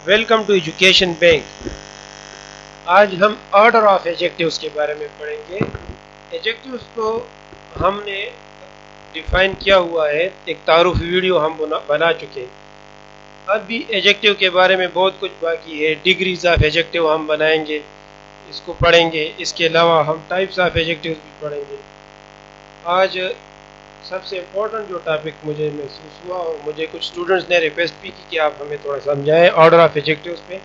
Welcome to education bank. آج ہم order of ایجیکٹیوز کے بارے میں پڑھیں گے۔ ایجیکٹیوز کو ہم نے ڈیفائن کیا ہوا ہے، ایک تعارفی ویڈیو ہم بنا چکے ہیں۔ اب بھی ایجیکٹیو کے بارے میں بہت کچھ باقی ہے۔ ڈگریز آف ایجیکٹیو ہم بنائیں گے، اس کو پڑھیں گے۔ اس کے علاوہ ہم ٹائپس آف ایجیکٹیوز بھی پڑھیں گے۔ آج سب سے امپورٹنٹ جو ٹاپک مجھے محسوس ہوا اور مجھے کچھ اسٹوڈنٹس نے ریکویسٹ بھی کی کہ آپ ہمیں تھوڑا سمجھائیں آرڈر آف ایجیکٹیوز پہ،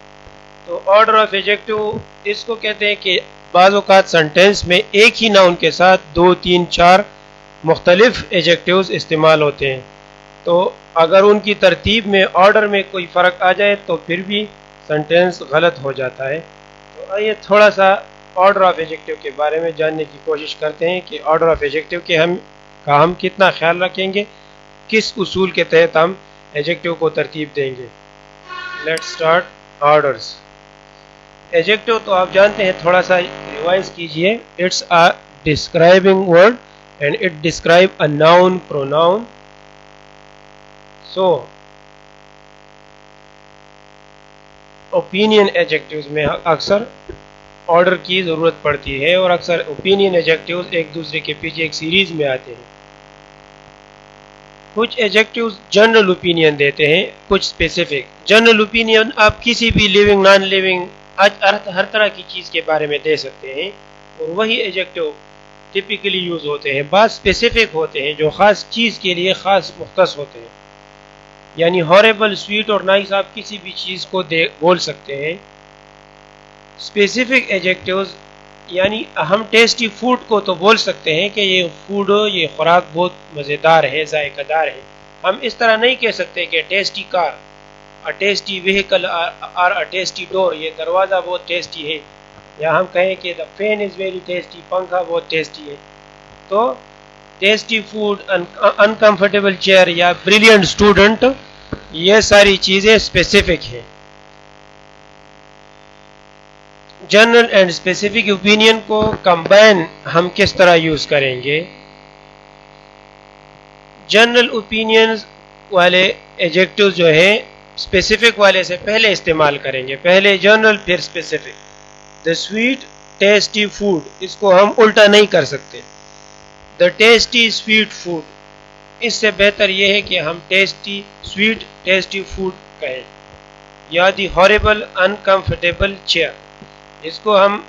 تو آرڈر آف ایجیکٹیو اس کو کہتے ہیں کہ بعض اوقات سنٹینس میں ایک ہی ناؤن کے ساتھ 2 3 4 مختلف ایجیکٹیوز استعمال ہوتے ہیں، تو اگر ان کی ترتیب میں آرڈر میں کوئی فرق آ جائے تو پھر بھی سنٹینس غلط ہو جاتا ہے۔ تو آئیے تھوڑا سا آرڈر آف ایجیکٹیو کے بارے میں جاننے کی کوشش کرتے ہیں کہ آرڈر آف ایجیکٹیو کے ہم کتنا خیال رکھیں گے، کس اصول کے تحت ہم ایجیکٹیو کو ترتیب دیں گے۔ Let's start orders. ایجیکٹیو تو آپ جانتے ہیں، تھوڑا سا ریوائز کیجئے۔ It's a describing word and it describe a noun pronoun. So opinion adjectives میں اکثر آرڈر کی ضرورت پڑتی ہے، اور اکثر اوپینین ایجیکٹیوز ایک دوسرے کے پیچھے ایک سیریز میں آتے ہیں۔ کچھ ایجیکٹیوز جنرل اوپینین دیتے ہیں، کچھ اسپیسیفک۔ جنرل اوپینین آپ کسی بھی لیونگ نان لیونگ ہر طرح کی چیز کے بارے میں دے سکتے ہیں، اور وہی ایجیکٹیو ٹپیکلی یوز ہوتے ہیں۔ بعض اسپیسیفک ہوتے ہیں جو خاص چیز کے لیے خاص مختص ہوتے ہیں، یعنی ہارریبل، سویٹ اور نائس آپ کسی بھی چیز کو بول سکتے ہیں۔ اسپیسیفک ایجیکٹیوز یعنی ہم ٹیسٹی فوڈ کو تو بول سکتے ہیں کہ یہ فوڈ، یہ خوراک بہت مزیدار ہے، ذائقہ دار ہے۔ ہم اس طرح نہیں کہہ سکتے کہ ٹیسٹی کار، اے ٹیسٹی وہیکل اور اے ٹیسٹی ڈور، یہ دروازہ بہت ٹیسٹی ہے، یا ہم کہیں کہ the fan is very tasty, پنکھا بہت ٹیسٹی ہے۔ تو ٹیسٹی فوڈ، انکمفرٹیبل چیئر یا بریلینٹ اسٹوڈنٹ، یہ ساری چیزیں اسپیسیفک ہیں۔ جنرل اینڈ اسپیسیفک اوپینین کو کمبائن ہم کس طرح یوز کریں گے؟ جنرل اوپینینز والے ایجیکٹیوز جو ہیں اسپیسیفک والے سے پہلے استعمال کریں گے، پہلے جنرل پھر اسپیسیفک۔ دا سویٹ ٹیسٹی فوڈ، اس کو ہم الٹا نہیں کر سکتے، دا ٹیسٹی سویٹ فوڈ۔ اس سے بہتر یہ ہے کہ ہم ٹیسٹی سویٹ ٹیسٹی فوڈ کہیں، یا دی ہارریبل انکمفرٹیبل چیئر، اس کو ہم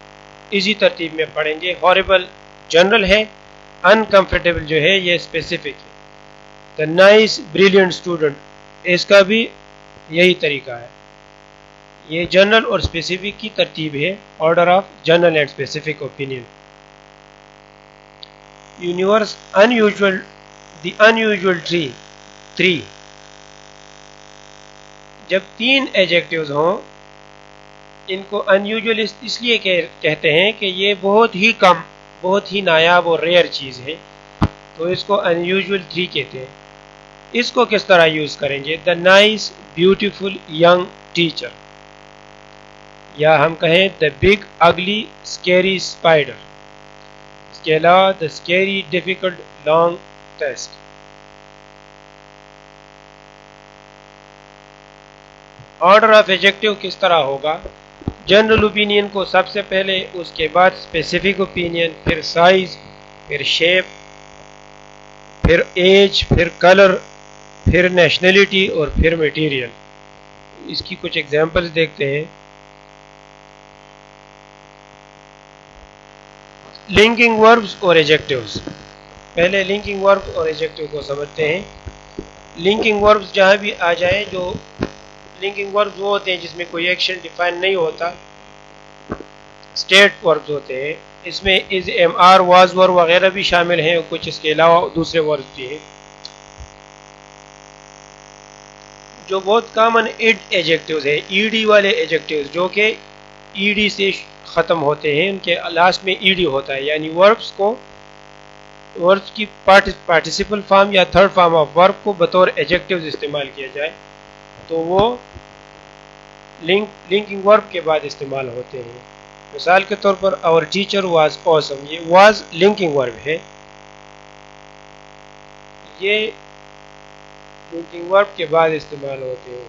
اسی ترتیب میں پڑھیں گے۔ ہارریبل جنرل ہے، انکمفرٹیبل جو ہے یہ اسپیسیفک ہے۔ دا نائس بریلینٹ اسٹوڈنٹ، اس کا بھی یہی طریقہ ہے۔ یہ جنرل اور اسپیسیفک کی ترتیب ہے، order of general and specific opinion. Universe unusual, the unusual tree. جب 3 ایجیکٹیوز ہوں، ان کو انیوژل اس لیے کہتے ہیں کہ یہ بہت ہی کم، بہت ہی نایاب اور ریئر چیز ہے، تو اس کو انیوژل 3 کہتے ہیں۔ اس کو کس طرح یوز کریں گے؟ The nice beautiful young teacher, یا ہم کہیں the big ugly scary spider. اس کے علاوہ the scary difficult long test. Order of adjective کس طرح ہوگا؟ جنرل اوپینین کو سب سے پہلے، اس کے بعد اسپیسیفک اوپینین، پھر سائز، پھر شیپ، پھر ایج، پھر کلر، پھر نیشنلٹی، اور پھر میٹیریل۔ اس کی کچھ ایگزامپلز دیکھتے ہیں۔ لنکنگ وربز اور ایجیکٹیوز۔ پہلے لنکنگ وربز اور ایجیکٹیو کو سمجھتے ہیں۔ لنکنگ وربز جہاں بھی آ جائیں، جو لنکنگ وربز وہ ہوتے ہیں جس میں کوئی ایکشن ڈیفائن نہیں ہوتا، اسٹیٹ وربز ہوتے ہیں۔ اس میں از، ایم، آر، واز، ور وغیرہ بھی شامل ہیں، اور کچھ اس کے علاوہ دوسرے وربز بھی ہیں۔ جو بہت کامن ایڈ ایجیکٹیوز ہیں، ای ڈی والے ایجیکٹیوز، جو کہ ای ڈی سے ختم ہوتے ہیں، ان کے لاسٹ میں ای ڈی ہوتا ہے، یعنی وربز کی پارٹیسپل فارم یا تھرڈ فارم آف ورب کو بطور ایجیکٹیوز استعمال کیا جائے تو وہ لنکنگ ورب کے بعد استعمال ہوتے ہیں۔ مثال کے طور پر our teacher was awesome، یہ was لنکنگ ورب ہے، یہ لنکنگ ورب کے بعد استعمال ہوتے ہیں۔